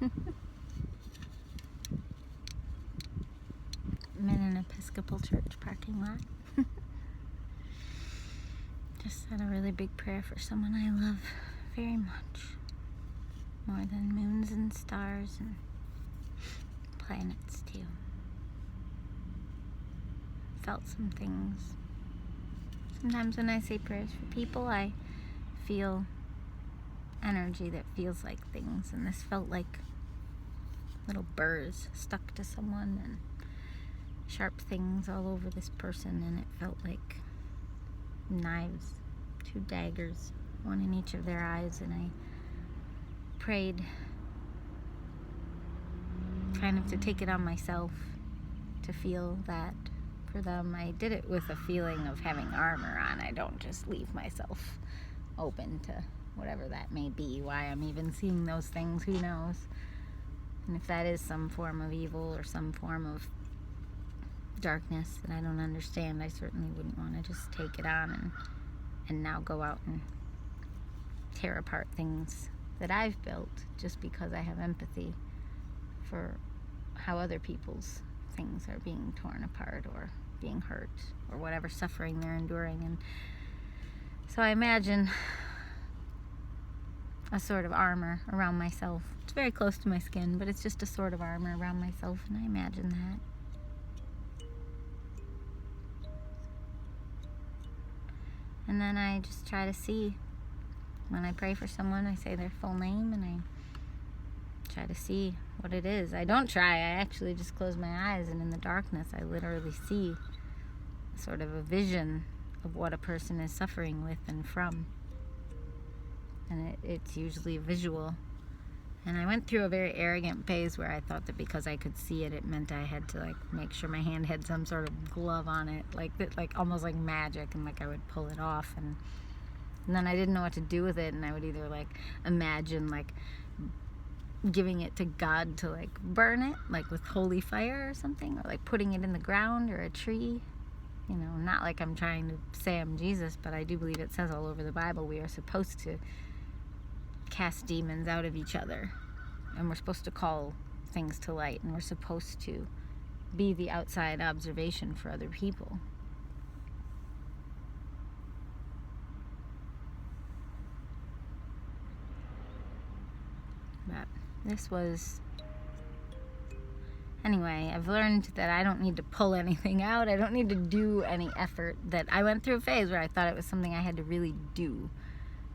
I'm in an Episcopal church parking lot. Just said a really big prayer for someone I love very much. More than moons and stars and planets too. Felt some things. Sometimes when I say prayers for people, I feel energy that feels like things, and this felt like little burrs stuck to someone and sharp things all over this person, and it felt like knives, 2 daggers, one in each of their eyes, and I prayed kind of to take it on myself to feel that for them. I did it with a feeling of having armor on. I don't just leave myself open to whatever that may be. Why I'm even seeing those things, who knows? And if that is some form of evil or some form of darkness that I don't understand, I certainly wouldn't want to just take it on and now go out and tear apart things that I've built just because I have empathy for how other people's things are being torn apart or being hurt or whatever suffering they're enduring. And so I imagine a sort of armor around myself. It's very close to my skin, but it's just a sort of armor around myself, and I imagine that. And then I just try to see, when I pray for someone, I say their full name and I try to see what it is. I don't try, I actually just close my eyes, and in the darkness I literally see sort of a vision of what a person is suffering with and from. And it's usually visual. And I went through a very arrogant phase where I thought that because I could see it, it meant I had to make sure my hand had some sort of glove on it, like almost like magic, and I would pull it off, and then I didn't know what to do with it, and I would either imagine giving it to God to burn it, with holy fire or something, or putting it in the ground or a tree. Not like I'm trying to say I'm Jesus, but I do believe it says all over the Bible we are supposed to cast demons out of each other, and we're supposed to call things to light, and we're supposed to be the outside observation for other people. But this was, anyway, I've learned that I don't need to pull anything out. I don't need to do any effort. That I went through a phase where I thought it was something I had to really do.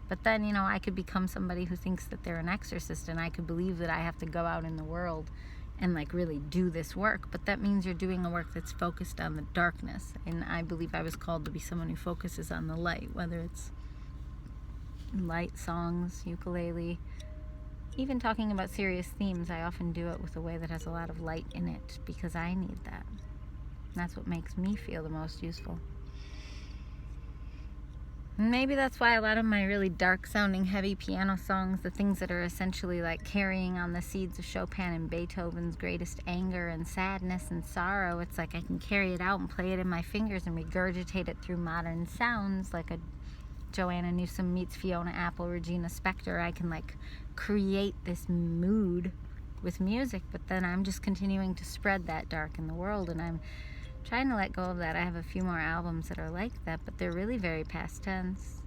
But then, I could become somebody who thinks that they're an exorcist, and I could believe that I have to go out in the world and really do this work. But that means you're doing a work that's focused on the darkness. And I believe I was called to be someone who focuses on the light, whether it's light songs, ukulele, even talking about serious themes. I often do it with a way that has a lot of light in it because I need that. And that's what makes me feel the most useful. Maybe that's why a lot of my really dark sounding heavy piano songs, the things that are essentially carrying on the seeds of Chopin and Beethoven's greatest anger and sadness and sorrow, it's I can carry it out and play it in my fingers and regurgitate it through modern sounds, like a Joanna Newsom meets Fiona Apple, Regina Spektor. I can create this mood with music, but then I'm just continuing to spread that dark in the world, and I'm trying to let go of that. I have a few more albums that are like that, but they're really very past tense.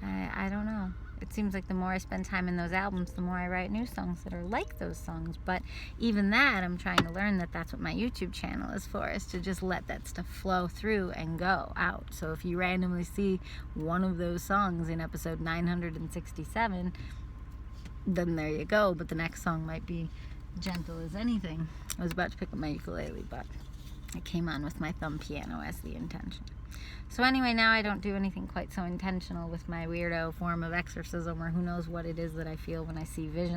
I don't know. It seems like the more I spend time in those albums, the more I write new songs that are like those songs. But even that, I'm trying to learn that that's what my YouTube channel is for, is to just let that stuff flow through and go out. So if you randomly see one of those songs in episode 967, then there you go. But the next song might be gentle as anything. I was about to pick up my ukulele, but I came on with my thumb piano as the intention. So anyway, now I don't do anything quite so intentional with my weirdo form of exorcism, or who knows what it is that I feel when I see visions.